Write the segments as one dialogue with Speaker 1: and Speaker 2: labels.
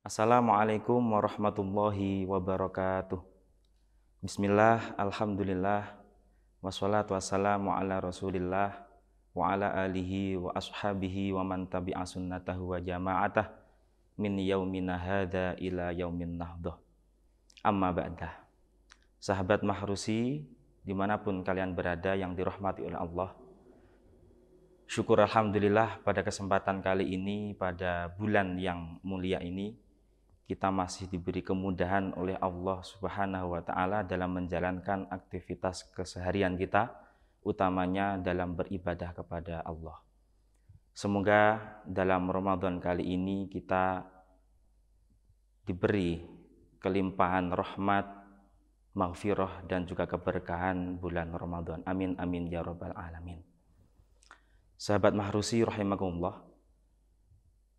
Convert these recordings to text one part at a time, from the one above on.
Speaker 1: Assalamualaikum warahmatullahi wabarakatuh. Bismillah, alhamdulillah, wassalatu wassalamu ala rasulillah wa ala alihi wa ashabihi wa man tabi'a sunnatahu wa jama'atah min yaumina hadha ila yaumin nahdah. Amma ba'dah. Sahabat Mahrusi, dimanapun kalian berada yang dirahmati oleh Allah, syukur alhamdulillah pada kesempatan kali ini, pada bulan yang mulia ini, kita masih diberi kemudahan oleh Allah Subhanahu wa Ta'ala dalam menjalankan aktivitas keseharian kita, utamanya dalam beribadah kepada Allah. Semoga dalam Ramadan kali ini kita diberi kelimpahan rahmat, maghfirah, dan juga keberkahan bulan Ramadan. Amin amin ya rabbal alamin. Sahabat Mahrusi rahimakumullah,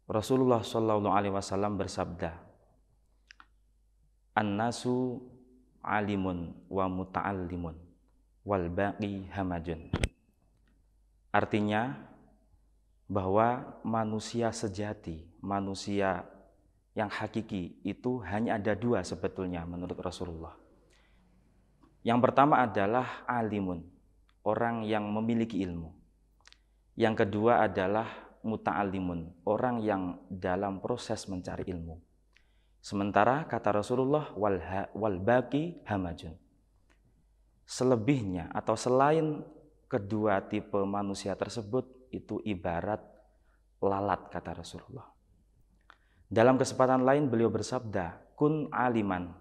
Speaker 1: Rasulullah Shallallahu Alaihi Wasallam bersabda, An-nasu alimun wa muta'allimun wal baqi hamajun. Artinya bahwa manusia sejati, manusia yang hakiki itu hanya ada dua sebetulnya menurut Rasulullah. Yang pertama adalah alimun, orang yang memiliki ilmu. Yang kedua adalah muta'allimun, orang yang dalam proses mencari ilmu. Sementara kata Rasulullah wal baqi hamajun. Selebihnya atau selain kedua tipe manusia tersebut itu ibarat lalat, kata Rasulullah. Dalam kesempatan lain beliau bersabda, kun aliman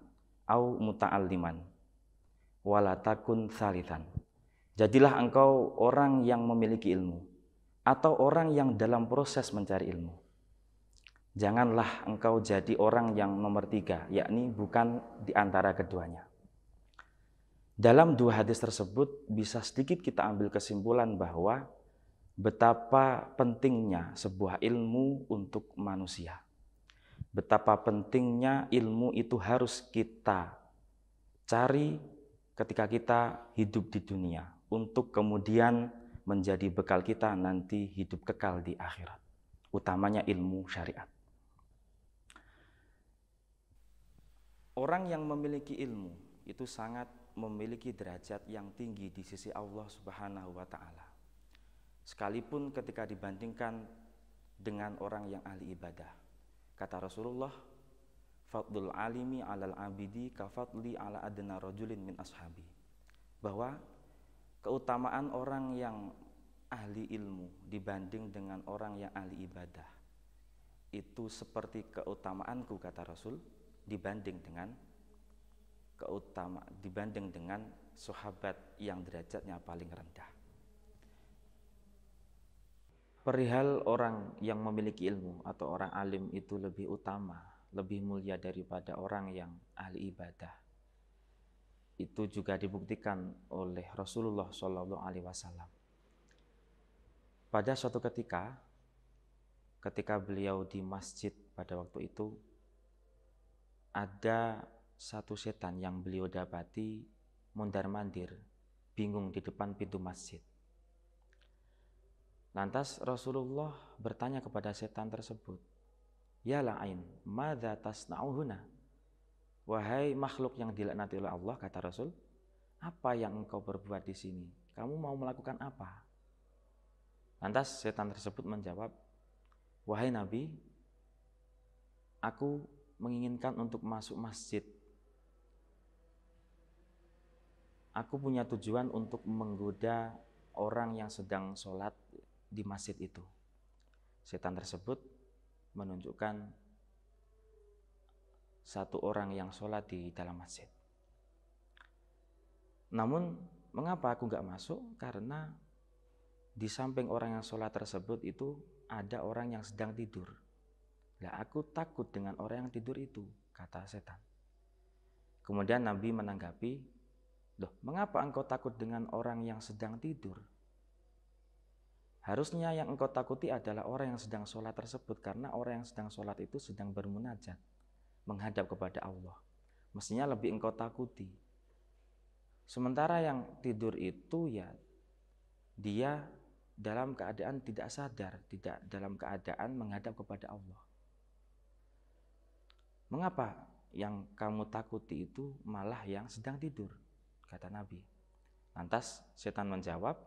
Speaker 1: au muta'alliman wala takun thalithan. Jadilah engkau orang yang memiliki ilmu atau orang yang dalam proses mencari ilmu. Janganlah engkau jadi orang yang nomor tiga, yakni bukan di antara keduanya. Dalam dua hadis tersebut bisa sedikit kita ambil kesimpulan bahwa betapa pentingnya sebuah ilmu untuk manusia. Betapa pentingnya ilmu itu harus kita cari ketika kita hidup di dunia, untuk kemudian menjadi bekal kita nanti hidup kekal di akhirat, utamanya ilmu syariat. Orang yang memiliki ilmu itu sangat memiliki derajat yang tinggi di sisi Allah Subhanahu wa Ta'ala. Sekalipun ketika dibandingkan dengan orang yang ahli ibadah. Kata Rasulullah, fadlul alimi alal abidi kafadli ala adna rajulin min ashabi. Bahwa keutamaan orang yang ahli ilmu dibanding dengan orang yang ahli ibadah itu seperti keutamaanku, kata Rasul, dibanding dengan sahabat yang derajatnya paling rendah. Perihal orang yang memiliki ilmu atau orang alim itu lebih utama, lebih mulia daripada orang yang ahli ibadah. Itu juga dibuktikan oleh Rasulullah Shallallahu Alaihi Wasallam. Pada suatu ketika beliau di masjid pada waktu itu, ada satu setan yang beliau dapati mondar-mandir, bingung di depan pintu masjid. Lantas Rasulullah bertanya kepada setan tersebut, ya la'in, madza tasna'u huna? Wahai makhluk yang dilaknati oleh Allah, kata Rasul, apa yang engkau berbuat di sini? Kamu mau melakukan apa? Lantas setan tersebut menjawab, wahai Nabi, aku menginginkan untuk masuk masjid. Aku punya tujuan untuk menggoda orang yang sedang sholat di masjid itu. Setan tersebut menunjukkan satu orang yang sholat di dalam masjid. Namun mengapa aku gak masuk? Karena di samping orang yang sholat tersebut itu ada orang yang sedang tidur. Lah aku takut dengan orang yang tidur itu, kata setan. Kemudian Nabi menanggapi, loh, mengapa engkau takut dengan orang yang sedang tidur? Harusnya yang engkau takuti adalah orang yang sedang sholat tersebut, karena orang yang sedang sholat itu sedang bermunajat, menghadap kepada Allah. Mestinya lebih engkau takuti. Sementara yang tidur itu ya dia dalam keadaan tidak sadar, tidak dalam keadaan menghadap kepada Allah. Mengapa yang kamu takuti itu malah yang sedang tidur? Kata Nabi. Lantas setan menjawab,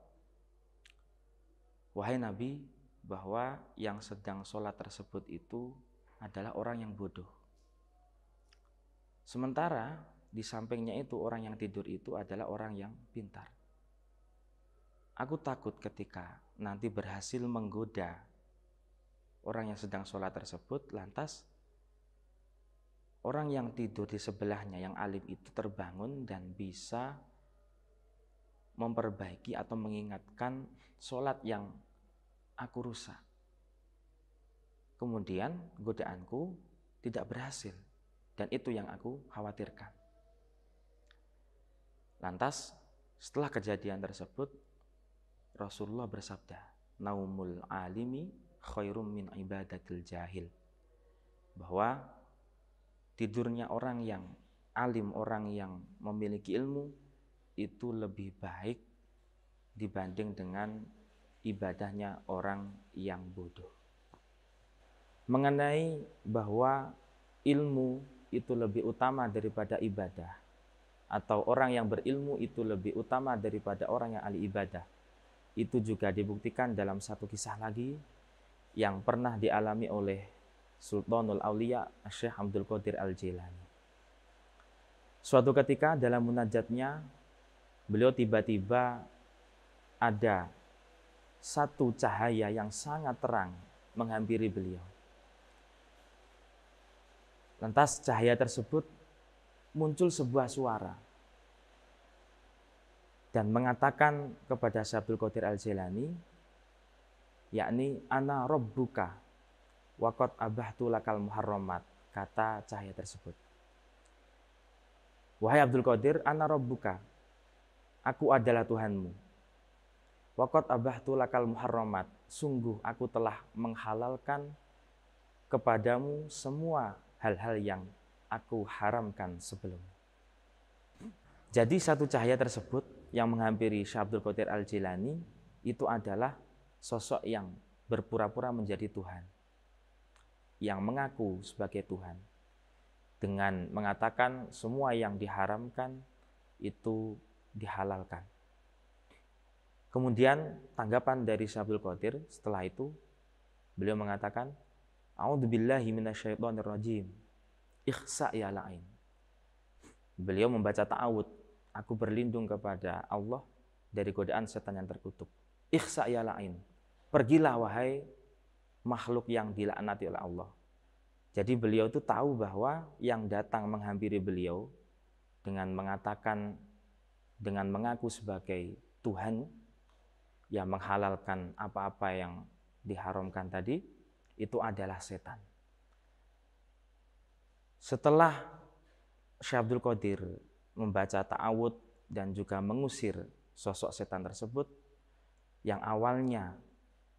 Speaker 1: wahai Nabi, bahwa yang sedang sholat tersebut itu adalah orang yang bodoh. Sementara di sampingnya itu orang yang tidur itu adalah orang yang pintar. Aku takut ketika nanti berhasil menggoda orang yang sedang sholat tersebut, lantas orang yang tidur di sebelahnya yang alim itu terbangun dan bisa memperbaiki atau mengingatkan sholat yang aku rusak. Kemudian godaanku tidak berhasil, dan itu yang aku khawatirkan. Lantas setelah kejadian tersebut, Rasulullah bersabda, naumul alimi khairum min ibadatil jahil, bahwa tidurnya orang yang alim, orang yang memiliki ilmu itu lebih baik dibanding dengan ibadahnya orang yang bodoh. Mengenai bahwa ilmu itu lebih utama daripada ibadah, atau orang yang berilmu itu lebih utama daripada orang yang ahli ibadah, itu juga dibuktikan dalam satu kisah lagi yang pernah dialami oleh Sultanul Aulia Syekh Abdul Qadir Al-Jilani. Suatu ketika dalam munajatnya, beliau tiba-tiba ada satu cahaya yang sangat terang menghampiri beliau. Lantas cahaya tersebut muncul sebuah suara dan mengatakan kepada Syekh Abdul Qadir Al-Jilani, yakni ana rabbuka wa qad abahtu lakal muharramat, kata cahaya tersebut. Wahai Abdul Qadir, ana rabbuka, aku adalah Tuhanmu. Wa qad abahtu lakal muharramat, sungguh aku telah menghalalkan kepadamu semua hal-hal yang aku haramkan sebelumnya. Jadi satu cahaya tersebut yang menghampiri Syekh Abdul Qadir Al-Jilani itu adalah sosok yang berpura-pura menjadi Tuhan, yang mengaku sebagai Tuhan, dengan mengatakan semua yang diharamkan itu dihalalkan. Kemudian tanggapan dari Syekh Abdul Qadir setelah itu, beliau mengatakan, a'udzubillahi minasyaitonirrajim, ikhsa ya la'in. Beliau membaca ta'awud, aku berlindung kepada Allah dari godaan setan yang terkutuk. Ikhsa ya la'in, pergilah wahai makhluk yang dilaknati oleh Allah. Jadi beliau itu tahu bahwa yang datang menghampiri beliau dengan mengatakan, dengan mengaku sebagai Tuhan yang menghalalkan apa-apa yang diharamkan tadi, itu adalah setan. Setelah Syekh Abdul Qadir membaca ta'awud dan juga mengusir sosok setan tersebut, yang awalnya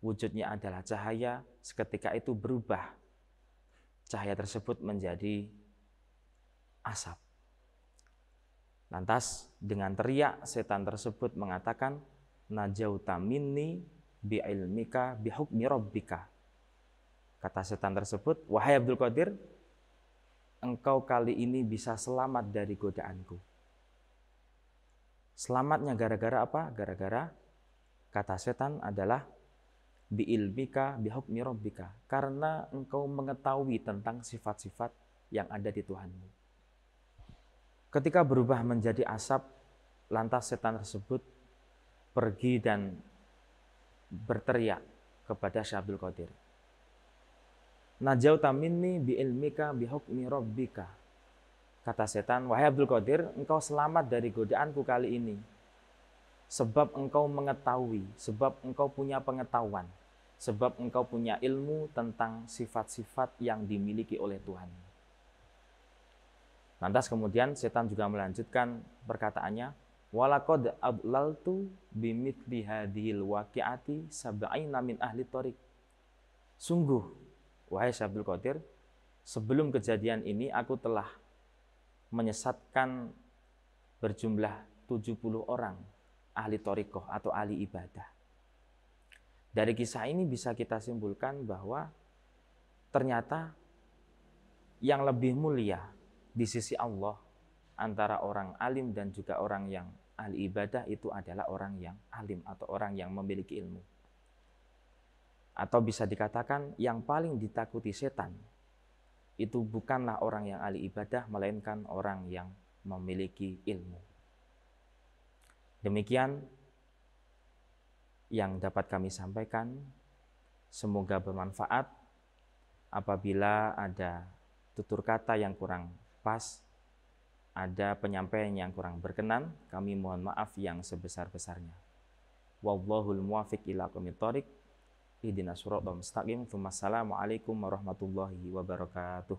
Speaker 1: wujudnya adalah cahaya, seketika itu berubah cahaya tersebut menjadi asap. Lantas dengan teriak setan tersebut mengatakan, najauta minni bi'ilmika bihukmi rabbika. Kata setan tersebut, wahai Abdul Qadir, engkau kali ini bisa selamat dari godaanku. Selamatnya gara-gara apa? Gara-gara kata setan adalah bi'ilmika bihukmi rabbika, karena engkau mengetahui tentang sifat-sifat yang ada di Tuhanmu. Ketika berubah menjadi asap, lantas setan tersebut pergi dan berteriak kepada Syekh Abdul Qadir, najauta minni bi'ilmika bihukmi rabbika. Kata setan, wahai Abdul Qadir, engkau selamat dari godaanku kali ini, sebab engkau mengetahui, sebab engkau punya pengetahuan, sebab engkau punya ilmu tentang sifat-sifat yang dimiliki oleh Tuhan. Lantas kemudian setan juga melanjutkan perkataannya, walaqad adlaltu bimithli hadhil waqi'ati sab'ina min ahli thoriq. Sungguh, wahai Syekh Abdul Qadir, sebelum kejadian ini aku telah menyesatkan berjumlah 70 orang ahli thariqah atau ahli ibadah. Dari kisah ini bisa kita simpulkan bahwa ternyata yang lebih mulia di sisi Allah antara orang alim dan juga orang yang ahli ibadah itu adalah orang yang alim atau orang yang memiliki ilmu. Atau bisa dikatakan yang paling ditakuti setan itu bukanlah orang yang ahli ibadah, melainkan orang yang memiliki ilmu. Demikian yang dapat kami sampaikan. Semoga bermanfaat. Apabila ada tutur kata yang kurang pas, ada penyampaian yang kurang berkenan, kami mohon maaf yang sebesar-besarnya. Wallahul muwaffiq ila aqwamit thoriq. Ihdinas siratal mustaqim. Wassalamualaikum warahmatullahi wabarakatuh.